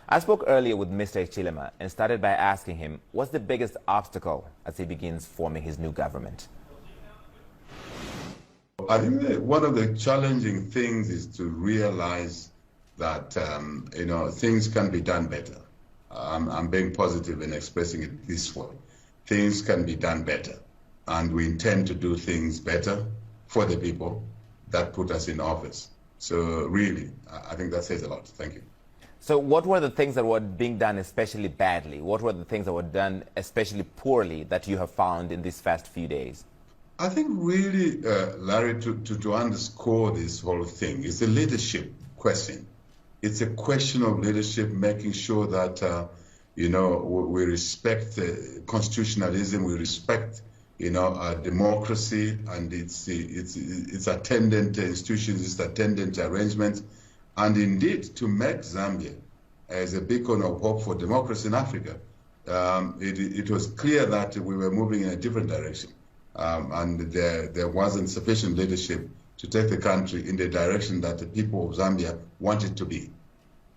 I spoke earlier with Mr. Chilema and started by asking him what's the biggest obstacle as he begins forming his new government. I think that one of the challenging things is to realize that things can be done better. I'm being positive in expressing it this way. Things can be done better, and we intend to do things better for the people that put us in office. So really, I think that says a lot. Thank you. So what were the things that were being done especially badly? What were the things that were done especially poorly that you have found in these first few days? I think really, Larry, to underscore this whole thing, it's a leadership question. It's a question of leadership, making sure that, we respect constitutionalism, we respect, democracy and its attendant institutions, its attendant arrangements, and indeed to make Zambia as a beacon of hope for democracy in Africa. It was clear that we were moving in a different direction, and there wasn't sufficient leadership to take the country in the direction that the people of Zambia wanted to be.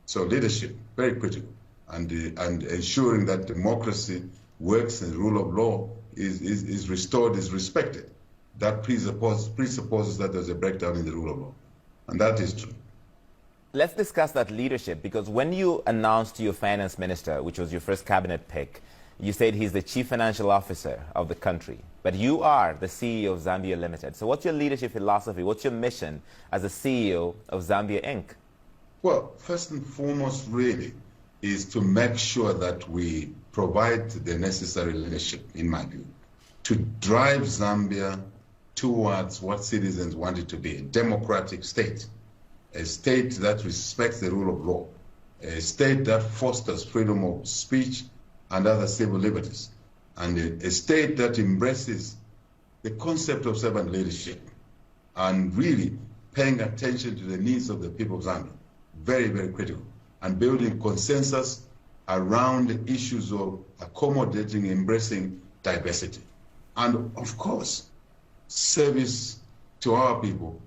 So leadership, very critical, and ensuring that democracy works and the rule of law is restored, is respected. That presupposes that there's a breakdown in the rule of law, and that is true. Let's discuss that leadership, because when you announced your finance minister, which was your first cabinet pick, you said he's the chief financial officer of the country, but you are the CEO of Zambia Limited. So what's your leadership philosophy? What's your mission as the CEO of Zambia Inc.? Well, first and foremost, really, is to make sure that we provide the necessary leadership, in my view, to drive Zambia towards what citizens want it to be, a democratic state, a state that respects the rule of law, a state that fosters freedom of speech and other civil liberties, and a state that embraces the concept of servant leadership and really paying attention to the needs of the people of Zambia. Very, very critical. And building consensus around the issues of accommodating, embracing diversity. And of course, service to our people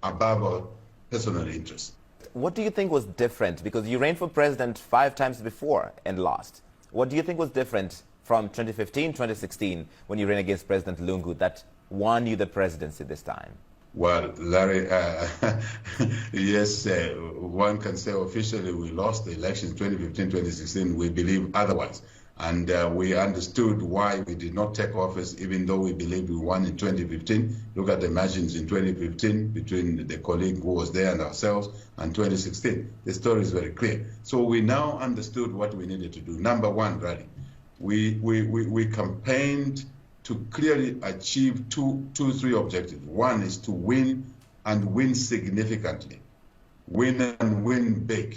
above our personal interests. What do you think was different? Because you ran for president 5 times before and lost. What do you think was different from 2015, 2016, when you ran against President Lungu, that won you the presidency this time? Well, Larry, yes, one can say officially we lost the elections 2015, 2016. We believe otherwise. And we understood why we did not take office, even though we believed we won in 2015. Look at the margins in 2015 between the colleague who was there and ourselves, and 2016. The story is very clear. So we now understood what we needed to do. Number one, really, we campaigned to clearly achieve three objectives. One is to win and win significantly, win and win big,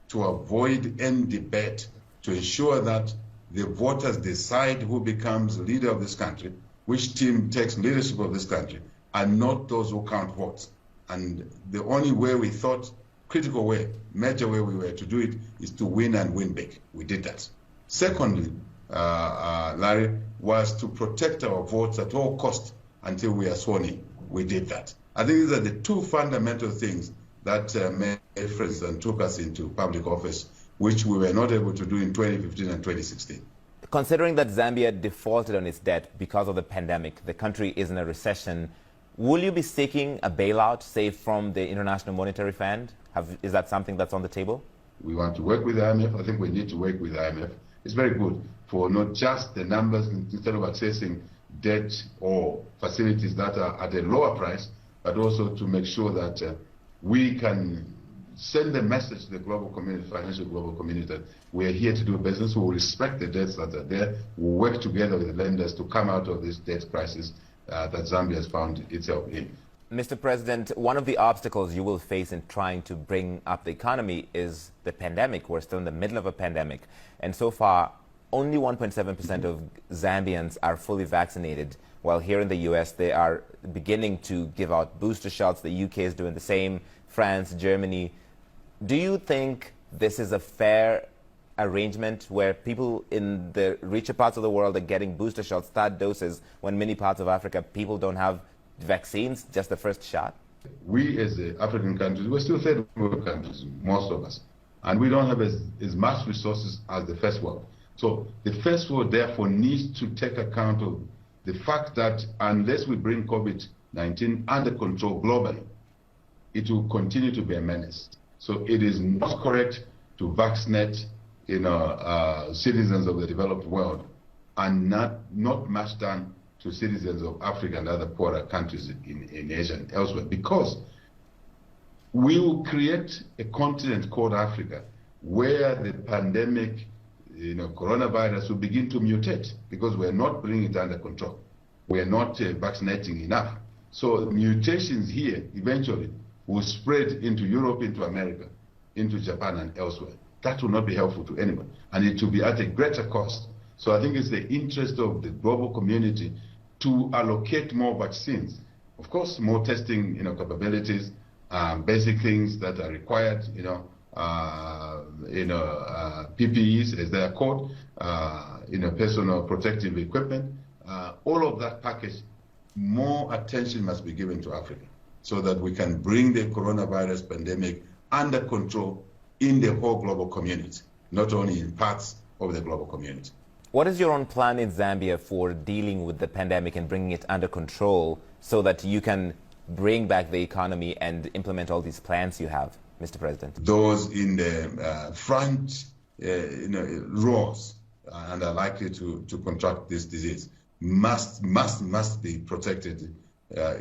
to avoid any debate, to ensure that the voters decide who becomes leader of this country, which team takes leadership of this country, and not those who count votes. And the only way we thought, critical way, major way we were to do it, is to win and win big. We did that. Secondly, Larry, was to protect our votes at all costs until we are sworn in. We did that. I think these are the two fundamental things that made a difference and took us into public office, which we were not able to do in 2015 and 2016. Considering that Zambia defaulted on its debt because of the pandemic, the country is in a recession, will you be seeking a bailout, say, from the International Monetary Fund? Is that something that's on the table? We want to work with the IMF. I think we need to work with the IMF. It's very good for not just the numbers, instead of accessing debt or facilities that are at a lower price, but also to make sure that we can send a message to the global community, financial global community, that we are here to do business. We will respect the debts that are there. We'll work together with the lenders to come out of this debt crisis that Zambia has found itself in. Mr. President, one of the obstacles you will face in trying to bring up the economy is the pandemic. We're still in the middle of a pandemic. And so far, only 1.7% of Zambians are fully vaccinated, while here in the U.S. they are beginning to give out booster shots. The UK is doing the same, France, Germany. Do you think this is a fair arrangement where people in the richer parts of the world are getting booster shots, third doses, when many parts of Africa, people don't have vaccines, just the first shot? We as the African countries, we're still third world countries, most of us. And we don't have as much resources as the first world. So the first world, therefore, needs to take account of the fact that unless we bring COVID-19 under control globally, it will continue to be a menace. So it is not correct to vaccinate citizens of the developed world and not much done to citizens of Africa and other poorer countries in Asia and elsewhere, because we will create a continent called Africa where the pandemic, coronavirus will begin to mutate because we're not bringing it under control. We're not vaccinating enough. So mutations here eventually will spread into Europe, into America, into Japan and elsewhere. That will not be helpful to anyone, and it will be at a greater cost. So I think it's the interest of the global community to allocate more vaccines. Of course, more testing, capabilities, basic things that are required, PPEs, as they are called, personal protective equipment. All of that package, more attention must be given to Africa so that we can bring the coronavirus pandemic under control in the whole global community, not only in parts of the global community. What is your own plan in Zambia for dealing with the pandemic and bringing it under control so that you can bring back the economy and implement all these plans you have, Mr. President? Those in the front rows and are likely to contract this disease must be protected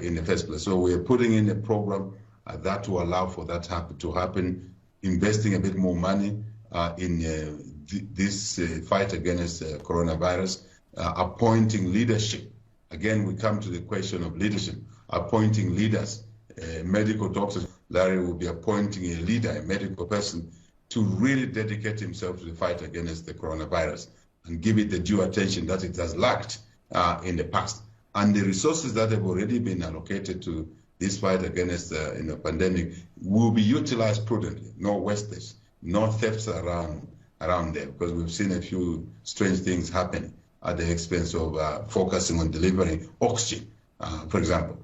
in the first place. So we're putting in a program that will allow for that to happen, investing a bit more money in this fight against coronavirus, appointing leadership. Again, we come to the question of leadership, appointing leaders, medical doctors. Larry will be appointing a leader, a medical person, to really dedicate himself to the fight against the coronavirus and give it the due attention that it has lacked in the past. And the resources that have already been allocated to this fight against the pandemic will be utilized prudently, no wastage, no thefts around there, because we've seen a few strange things happening at the expense of focusing on delivering oxygen, for example,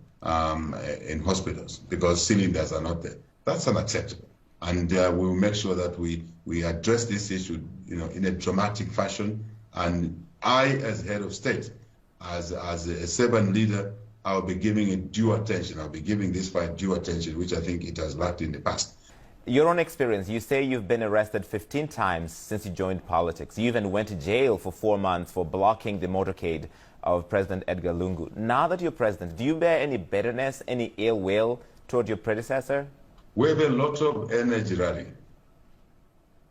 in hospitals, because cylinders are not there. That's unacceptable. And we'll make sure that we address this issue, in a dramatic fashion. And I, as head of state, as a servant leader, I'll be giving it due attention. I'll be giving this fight due attention, which I think it has lacked in the past. Your own experience, you say you've been arrested 15 times since you joined politics. You even went to jail for 4 months for blocking the motorcade of President Edgar Lungu. Now that you're president, do you bear any bitterness, any ill will toward your predecessor? We have a lot of energy, Rally,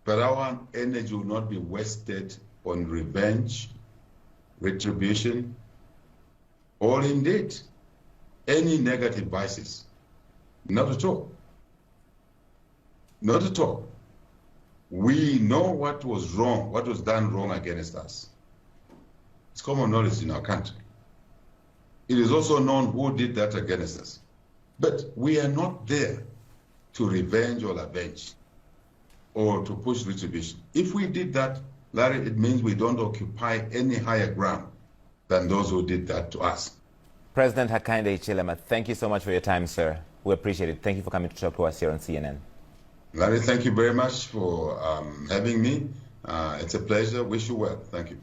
but our energy will not be wasted on revenge, retribution, or indeed any negative vices. Not at all. Not at all. We know what was wrong, what was done wrong against us. It's common knowledge in our country. It is also known who did that against us. But we are not there to revenge or avenge or to push retribution. If we did that, Larry, it means we don't occupy any higher ground than those who did that to us. President Hakainde Hichilema, thank you so much for your time, sir. We appreciate it. Thank you for coming to talk to us here on CNN. Larry, thank you very much for having me. It's a pleasure. Wish you well. Thank you.